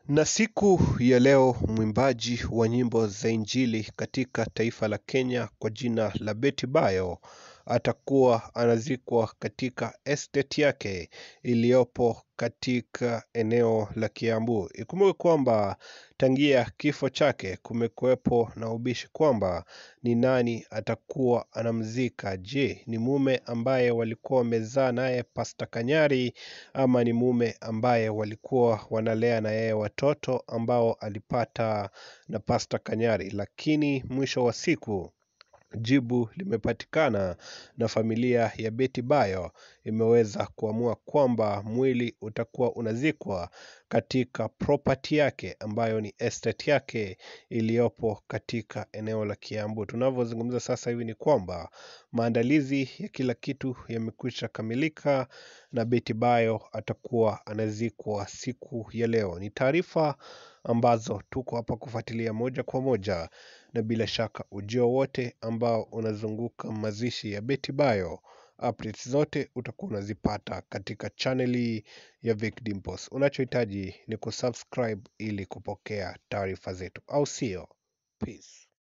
Na siku ya leo mwimbaji wa nyimbo za injili katika taifa la Kenya kwa jina la Betty Bayo atakuwa anazikwa katika estate yake iliyopo katika eneo la Kiambu. Ikumbuke kwamba tangia kifo chake kumekuwepo na ubishi kwamba ni nani atakuwa anamzika. Je, ni mume ambaye walikuwa wamezaa naye Pastor Kanyari ama ni mume ambaye walikuwa wanalea na yeye watoto ambao alipata na Pastor Kanyari? Lakini mwisho wa siku jibu limepatikana na familia ya Betty Bayo imeweza kuamua kwamba mwili utakuwa unazikwa katika property yake ambayo ni estate yake iliyopo katika eneo la Kiambu. Tunavyozungumza sasa hivi ni kwamba maandalizi ya kila kitu yamekwisha kamilika na Betty Bayo atakuwa anazikwa siku ya leo. Ni taarifa ambazo tuko hapa kufuatilia moja kwa moja, na bila shaka ujio wote ambao unazunguka mazishi ya Betty Bayo, updates zote utakuwa unazipata katika chaneli ya Vic Dimples. Unachohitaji ni kusubscribe ili kupokea taarifa zetu, au sio? Peace.